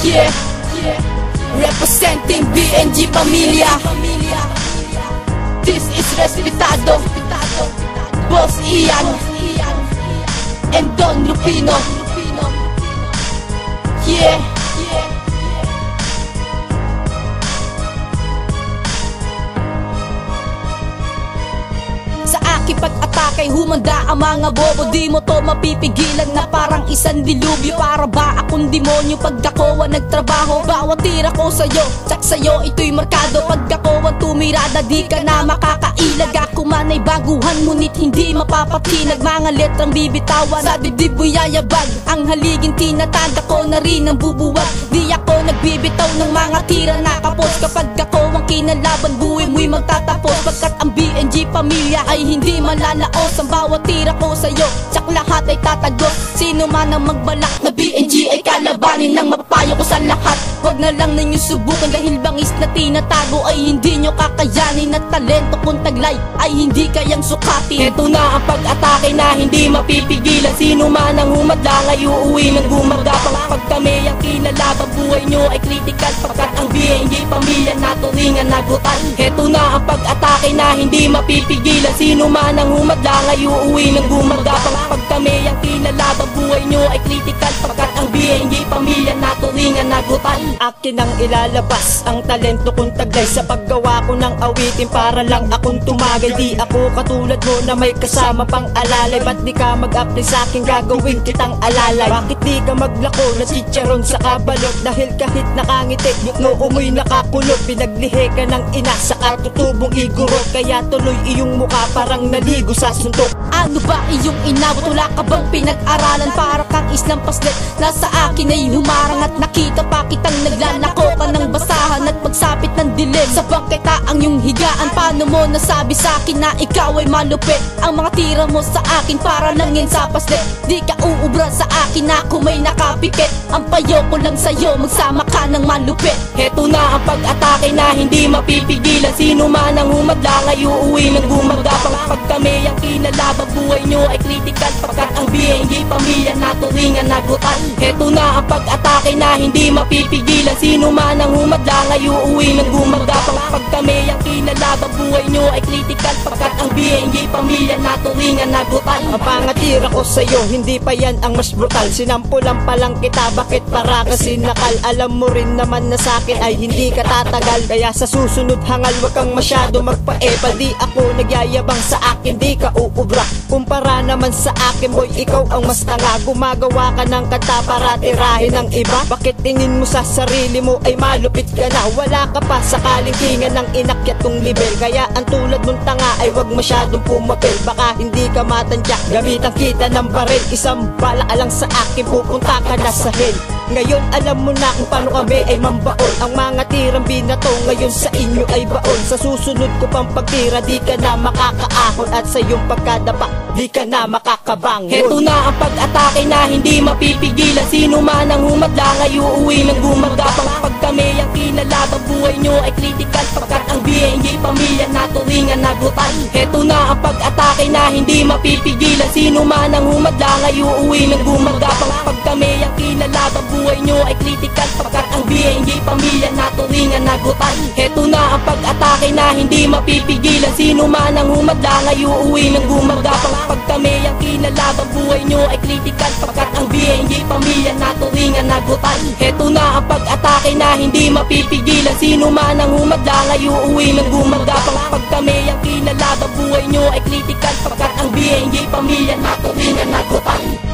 Yeah, representing BNG Pamilya. This is Respetado, Boss Ian and Don Lupino. Yeah. Sa aking pag-atake, humanda ang mga bobo. Di mo to mapipigilan na parang isang dilubyo. Para ba akong demonyo pag ako ang nagtrabaho? Bawat tira ko sa'yo, tsak sa'yo ito'y markado. Pag ako ang tumirada, di ka na makakailag. Ako man ay baguhan, ngunit hindi mapapatinag. Mga letrang bibitawan, sa dibdib mo'y yayabag. Ang haliging tinatanda ko na rin ang bubuwag. Di ako nagbibitaw ng mga tira na kapos. Kapag ako ang kinalaban, buhay mo'y magtatapos. Pagkat ang BNG Pamilya ay hindi malalaos. Ang bawat tira ko sa'yo, tsak lahat ay tatagos. Sino man ang magbalak na BNG ay kalabanin, ng mapapayo ko sa lahat. Huwag na lang ninyo subukan, dahil bangis na tinatago ay hindi nyo kakayanin. At talento kung taglay ay hindi kayang sukatin. Ito na ang pag-atake na hindi mapipigilan. Sino man ang humadlang ay uuwi ng gumagapang. Pag kami ang kinalaban, buhay nyo ay critical. Pagkat ang BNG Pamilya na turingan nagutan. Ito na ang pag-atake na hindi mapipigilan. Sino man ang humadlang ay uuwi ng gumagapang. Pag kami ang kinalaban, buhay nyo ay critical. Pagkat ang BNG Pamilya na turingan nagutan. Akin ang ilalabas ang talento kong taglay sa paggawa ko ng awitin para lang akong tumagay. Di ako katulad mo na may kasama pang alalay. Ba't di ka mag-apply sa'kin, gagawin kitang alalay? Bakit di ka maglako na chicharon sa kabalot? Dahil kahit nakangiti, no umoy nakakulot. Pinaglihe ka ng ina sa katutubong igurot. Kaya tuloy iyong mukha parang naligo sa suntok. Ano ba iyong inabot? Wala ka bang pinag-aralan? Para kang islang paslet na sa akin ay humarang. At nakita pa kitang naglalako ka ng basahan at pagsapit ng dilim. Sa bangketa ang iyong higaan. Paano mo nasabi sa akin na ikaw ay malupit? Ang mga tira mo sa akin para lang yan sa paslet. Di ka uubra sa akin na kung may nakapikit. Ang payo ko lang sa'yo, magsama ka ng malupit. Heto na ang pag-atake na hindi mapipigilan. Sino man ang humadlang ay uuwi ng gumagapang. Pag kami ang kinalaban, buhay nyo ay critical. Pagkat ang BNG Pamilya na turingan nagutan. Heto na ang pag-atake na hindi mapipigilan. Sino man ang humadlang ay uuwi ng gumagapang. Pag kami ang kinalaban, buhay nyo ay critical. Pagkat ang BNG Pamilya na turingan nagutan. Ang pangatira ko sa'yo, hindi pa yan ang mas brutal. Sinampulan pa lang kita, bakit para ka sinakal? Alam mo rin naman na sa'kin ay hindi ka tatagal. Kaya sa susunod hangal, wag kang masyado magpa-epal. Di ako nagyayabang, sa akin di ka uubra. Kumpara naman sa akin boy, ikaw ang mas tanga. Gumagawa ka ng kanta para tirahin ng iba. Bakit tingin mo sa sarili mo ay malupit ka na? Wala ka pa sa kalingkingan ng inakyat tong level. Kaya ang tulad mong tanga ay wag masyadong pumapel. Baka hindi ka matantya, gamitan kita ng baril. Isang bala ka lang sa akin, pupunta ka na sa hell. Ngayon alam mo na kung paano kami ay mambaon. Ang mga tirang binato ngayon sa inyo ay baon. Sa susunod ko pang pagtira, di ka na makakaahon. At sa iyong pagkadapa, di ka na makakabangon. Heto na ang pag-atake na hindi mapipigilan. Sino man ang humadlang ay uuwi ng gumagapang. Pag kami ang kinalaban, buhay nyo ay critical. Pagkat ang BNG Pamilya na turingan nagutan. Heto na ang pag-atake na hindi mapipigilan. Sino man ang humadlang ay uuwi ng gumagapang. Pag kami ang kinalaban, buhay nyo ay critical. Pagkat ang BNG Pamilya na turingan nagutan. Heto na ang pag-atake na hindi mapipigilan. Sino man ang humadlang ay uuwi ng gumagapang. Pag kami ang kinalaban, buhay nyo ay critical. Pagkat ang BNG Pamilya na turingan nagutan. Heto na ang pag-atake na hindi mapipigilan. Sino man ang humadlang ay uuwi ng gumagapang. Pag kami ang kinalaban, buhay nyo ay critical. Pagkat ang BNG Pamilya na turingan nagutan.